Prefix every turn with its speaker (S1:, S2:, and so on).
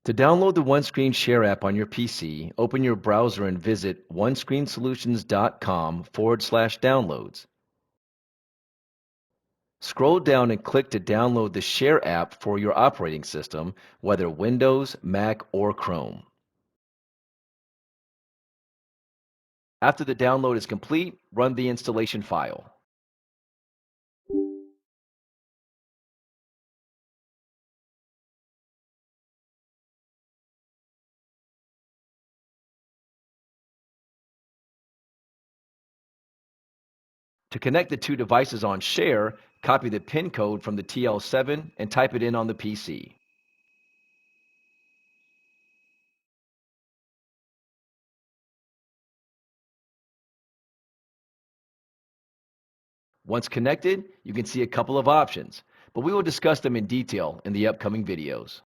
S1: To download the OneScreen Share app on your PC, open your browser and visit onescreensolutions.com/downloads. Scroll down and click to download the Share app for your operating system, whether Windows, Mac, or Chrome. After the download is complete, run the installation file. To connect the two devices on Share, copy the PIN code from the TL7 and type it in on the PC. Once connected, you can see a couple of options, but we will discuss them in detail in the upcoming videos.